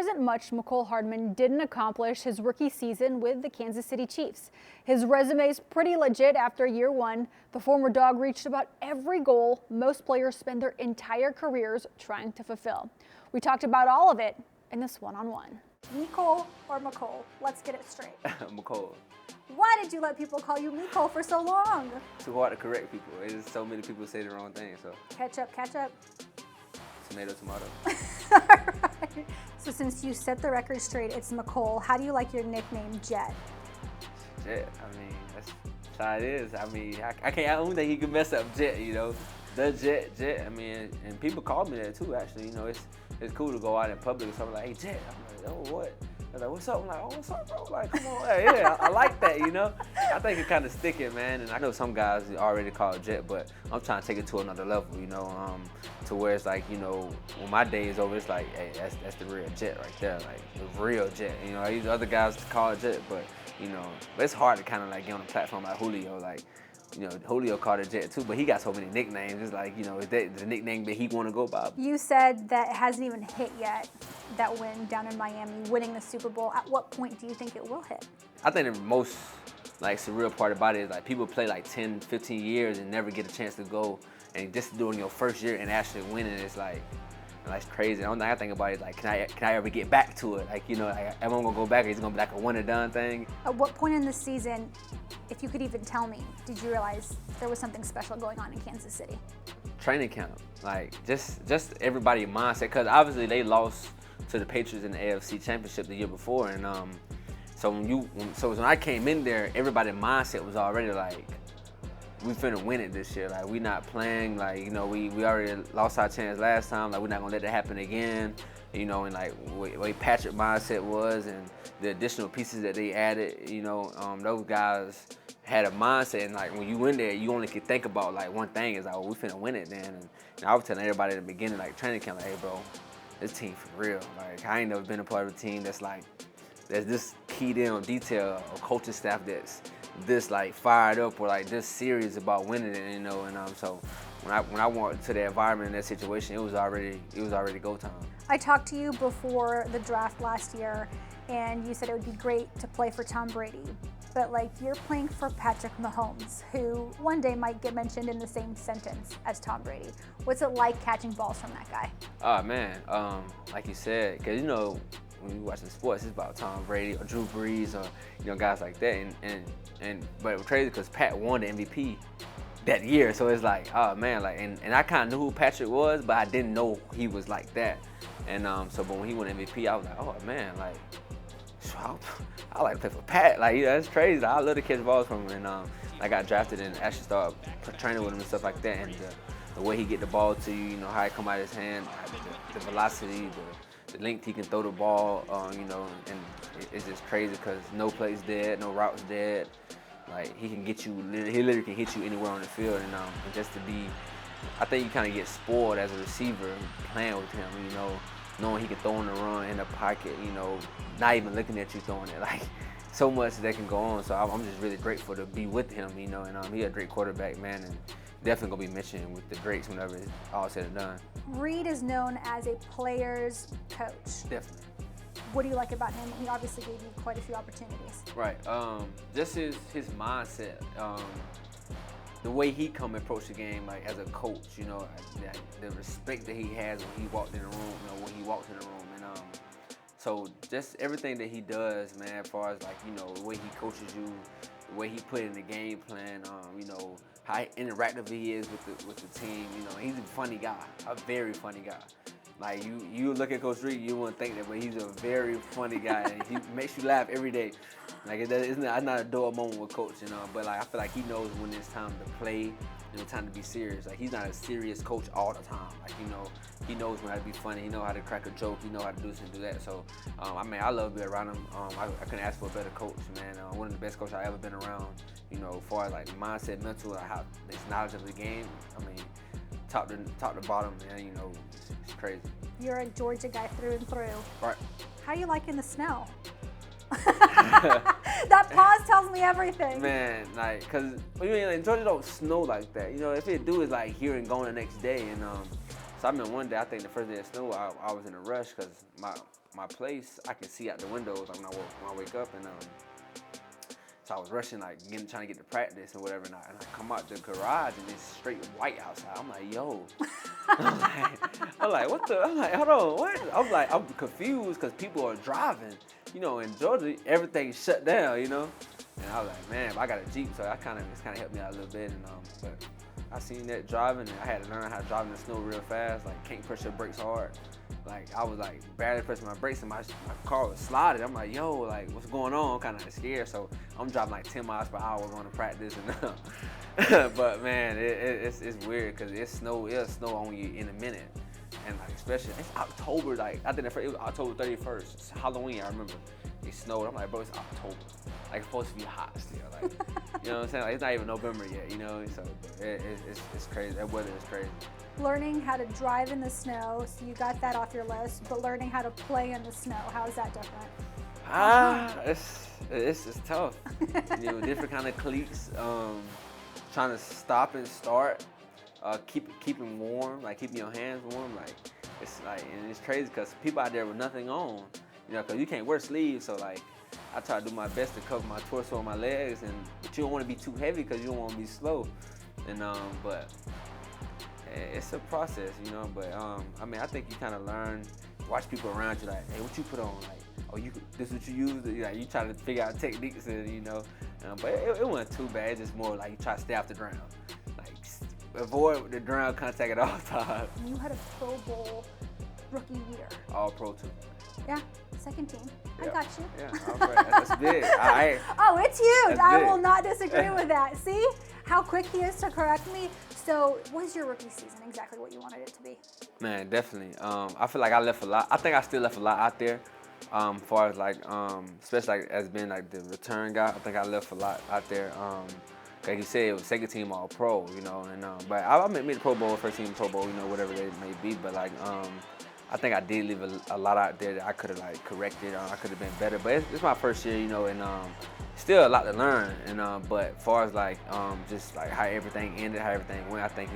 isn't much Mecole Hardman didn't accomplish his rookie season with the Kansas City Chiefs. His resume is pretty legit after year one. The former Dog reached about every goal most players spend their entire careers trying to fulfill. We talked about all of it in this one-on-one. Mecole or Mecole? Let's get it straight. Mecole. Why did you let people call you Mecole for so long? Too hard to correct people. It's so many people say the wrong thing. So Ketchup. tomato. All right. So since you set the record straight, it's Mecole. How do you like your nickname, Jet? Jet. I mean, that's how it is. I mean, I don't think he could mess up Jet. You know, the Jet. I mean, and people call me that too. Actually, you know, it's cool to go out in public and something like, hey, Jet. I'm like, oh, what? They're like, what's up? I'm like, oh, what's up, bro? Like, come on. Yeah, I like that, you know? I think it kind of sticking, man. And I know some guys already call it Jet, but I'm trying to take it to another level, you know, to where it's like, you know, when my day is over, it's like, hey, that's the real Jet right there, like the real Jet. You know, I use other guys to call it Jet, but, you know, it's hard to kind of like get on a platform like Julio, like, you know, Julio called it Jet too, but he got so many nicknames. It's like, you know, is that the nickname that he want to go by? You said that it hasn't even hit yet, that win down in Miami, winning the Super Bowl. At what point do you think it will hit? I think the most like surreal part about it is like people play like 10, 15 years and never get a chance to go, and just doing your first year and actually winning, it's like, that's crazy. The only thing I think about it is like, can I ever get back to it? Like, you know, like, am I gonna go back, or is it gonna be like a one and done thing? At what point in the season, if you could even tell me, did you realize there was something special going on in Kansas City? Training camp, like just everybody's mindset, because obviously they lost to the Patriots in the AFC Championship the year before, and so when I came in there, everybody's mindset was already like, we finna win it this year. Like, we not playing, like, you know, we already lost our chance last time. Like, we're not gonna let that happen again. You know, and like way Patrick mindset was, and the additional pieces that they added, you know, those guys had a mindset, and like when you win there, you only can think about like one thing is like, oh, we finna win it then. And I was telling everybody at the beginning, like training camp, like, hey bro, this team for real. Like, I ain't never been a part of a team that's this keyed in on detail, a coaching staff that's this like fired up or like this serious about winning it, you know. And so when I went to the environment in that situation, it was already go time. I talked to you before the draft last year, and you said it would be great to play for Tom Brady. But like, you're playing for Patrick Mahomes, who one day might get mentioned in the same sentence as Tom Brady. What's it like catching balls from that guy? Oh man, like you said, because you know, when you're watching sports, it's about Tom Brady or Drew Brees or, you know, guys like that. But it was crazy because Pat won the MVP that year, so it's like, oh man, like, and I kind of knew who Patrick was, but I didn't know he was like that. And but when he won MVP, I was like, oh man, like, I like to play for Pat. Like, yeah, that's crazy. I love to catch balls from him. And I got drafted and actually started training with him and stuff like that. And the way he get the ball to you, you know, how it come out of his hand, the velocity, the length he can throw the ball, you know, and it's just crazy because no play's dead, no route's dead. Like, he can get you, he literally can hit you anywhere on the field. And just to be, I think you kind of get spoiled as a receiver playing with him, you know, knowing he can throw on the run in the pocket, you know, not even looking at you throwing it. Like, so much that can go on. So I'm just really grateful to be with him, you know, and he a great quarterback, man, and definitely gonna be mentioned with the greats whenever it's all said and done. Reed is known as a player's coach. Definitely. What do you like about him? He obviously gave you quite a few opportunities. Right. Just his mindset, the way he approach the game, like as a coach, you know, the respect that he has when he walked in the room, you know, when he walks in the room, and so just everything that he does, man, as far as like, you know, the way he coaches you, the way he put in the game plan, you know, how interactive he is with the team, you know, he's a funny guy, a very funny guy. Like, you look at Coach Reed, you wouldn't think that, but he's a very funny guy, and he makes you laugh every day. Like, it's not a dull moment with Coach, you know, but like, I feel like he knows when it's time to play and it's time to be serious. Like, he's not a serious coach all the time. Like, you know, he knows when to be funny, he knows how to crack a joke, he knows how to do this and do that. So, I mean, I love being around him. I couldn't ask for a better coach, man. One of the best coaches I've ever been around, you know, as far as like mindset, mental, like how his knowledge of the game, I mean, top to bottom, man, you know, it's crazy. You're a Georgia guy through and through. Right. How you liking the snow? That pause tells me everything. Man, like, cause in Georgia don't snow like that. You know, if it do, it's like here and gone the next day. And So I remember one day, I think the first day of snow, I was in a rush because my place, I can see out the windows like when I wake up, and so I was rushing, like trying to get to practice and whatever, and I come out the garage and it's straight white outside. I'm like, yo. I'm like, what the? I'm like, hold on, what? I'm confused because people are driving. You know, in Georgia, everything's shut down, you know? And I was like, man, but I got a Jeep, so it's kind of helped me out a little bit. And but I seen that driving, and I had to learn how to drive in the snow real fast. Like, can't press your brakes hard. Like, I was like barely pressing my brakes, and my car was sliding. I'm like, yo, like, what's going on? I'm kind of scared, so I'm driving like 10 miles per hour going to practice. And but man, it's weird because it'll snow on you in a minute. And like, especially, it's October, like, I think it was October 31st. It's Halloween, I remember. It snowed. I'm like, bro, it's October. Like, it's supposed to be hot still. Like, you know what I'm saying? Like, it's not even November yet, you know? So it's crazy. That weather is crazy. Learning how to drive in the snow, so you got that off your list, but learning how to play in the snow, how is that different? It's tough. You know, different kind of cleats. Trying to stop and start. Keeping warm, like keeping your hands warm, like and it's crazy because people out there with nothing on, you know, because you can't wear sleeves, so like I try to do my best to cover my torso and my legs, but you don't want to be too heavy because you don't want to be slow, and but it's a process, you know, but I mean, I think you kind of learn, watch people around you, like, hey, what you put on, like, oh, this is what you use, like, you try to figure out techniques, and you know, but it wasn't too bad. It's just more like you try to stay off the ground. Avoid the ground contact at all times. You had a Pro Bowl rookie year. All Pro too. Yeah, second team. Yep. I got you. Yeah, all right. That's big. Oh, it's huge. That's I big. will not disagree with that. See how quick he is to correct me? So, was your rookie season exactly what you wanted it to be? Man, definitely. I feel like I left a lot. I think I still left a lot out there. As far as like, especially like as being like the return guy, I think I left a lot out there. Like you said, it was second team All Pro, you know, and but I made the Pro Bowl, first team Pro Bowl, you know, whatever it may be. But like, I think I did leave a lot out there that I could have like corrected. I could have been better. But it's my first year, you know, and still a lot to learn. And but as far as like just like how everything ended, how everything went, I think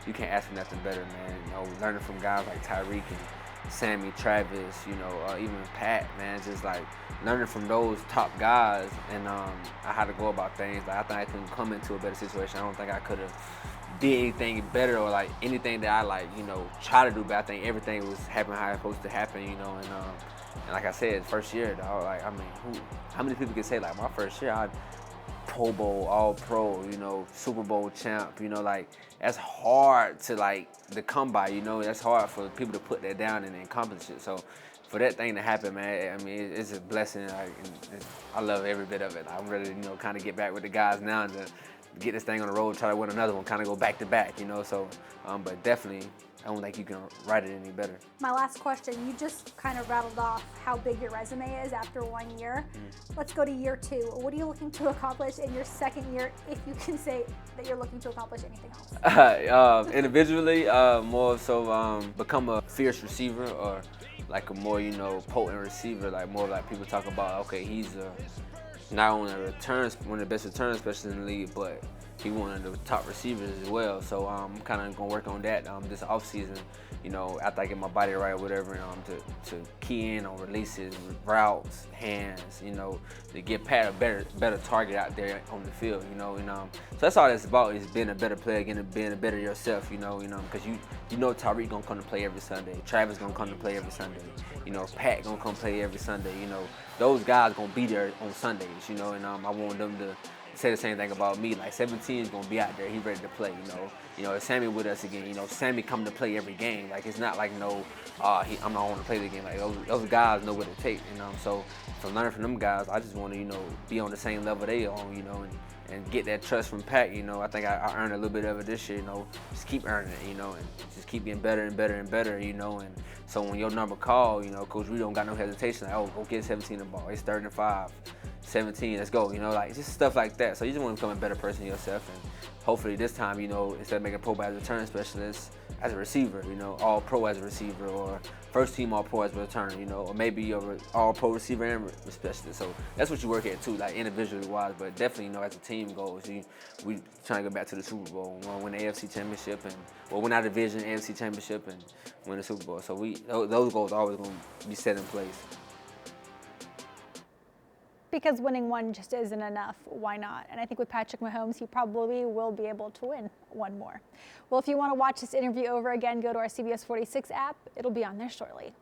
you can't ask for nothing better, man. You know, learning from guys like Tyreek and Sammy, Travis, you know, even Pat, man, just like learning from those top guys, and I had to go about things. Like, I think I couldn't come into a better situation. I don't think I could have did anything better or like anything that I like, you know, try to do. But I think everything was happening how it's supposed to happen, you know. And like I said, first year, dog, like, I mean, how many people can say like my first year, I Pro Bowl, All Pro, you know, Super Bowl champ, you know, like that's hard to come by, you know. That's hard for people to put that down and accomplish it. So for that thing to happen, man, I mean, it's a blessing. Like, and I love every bit of it. I'm ready to, you know, kind of get back with the guys now and to get this thing on the road, try to win another one, kind of go back to back, you know. So, but definitely, I don't think you can write it any better. My last question, you just kind of rattled off how big your resume is after 1 year. Let's go to year 2. What are you looking to accomplish in your second year, if you can say that you're looking to accomplish anything else? Individually, more so become a fierce receiver, or like a more, you know, potent receiver, like more like people talk about, okay, he's not only one of the best return specialists in the league, but he's one of the top receivers as well. So I'm kind of gonna work on that this offseason, you know, after I get my body right or whatever, to key in on releases, routes, hands, you know, to get Pat a better target out there on the field, you know. And so that's all that's about, is being a better player, being a better yourself, you know, because you know Tyreek gonna come to play every Sunday, Travis gonna come to play every Sunday, you know, Pat gonna come play every Sunday, you know, those guys gonna be there on Sundays, you know, and I want them to say the same thing about me. Like, 17 is gonna be out there. He's ready to play. You know, if Sammy with us again, you know, Sammy come to play every game. Like, it's not like I'm not want to play the game. Like, those guys know what it takes. You know, so from learning from them guys, I just want to, you know, be on the same level they on. You know, and get that trust from Pat. You know, I think I earned a little bit of it this year. You know, just keep earning it. You know, and just keep getting better and better and better. You know, and so when your number call, you know, Coach Reed don't got no hesitation. Like, oh, go get 17 the ball. It's 3rd and 5. 17, let's go, you know, like just stuff like that. So you just want to become a better person yourself, and hopefully this time, you know, instead of making Pro Bowl as a return specialist, as a receiver, you know, all pro as a receiver, or first team all pro as a returner, you know, or maybe you're all pro receiver and specialist. So that's what you work at too, like individually wise, but definitely, you know, as a team goes, we trying to go back to the Super Bowl, we want to win the AFC Championship, and win our division, AFC Championship, and win the Super Bowl. So those goals are always going to be set in place. Because winning one just isn't enough, why not? And I think with Patrick Mahomes, he probably will be able to win one more. Well, if you want to watch this interview over again, go to our CBS46 app. It'll be on there shortly.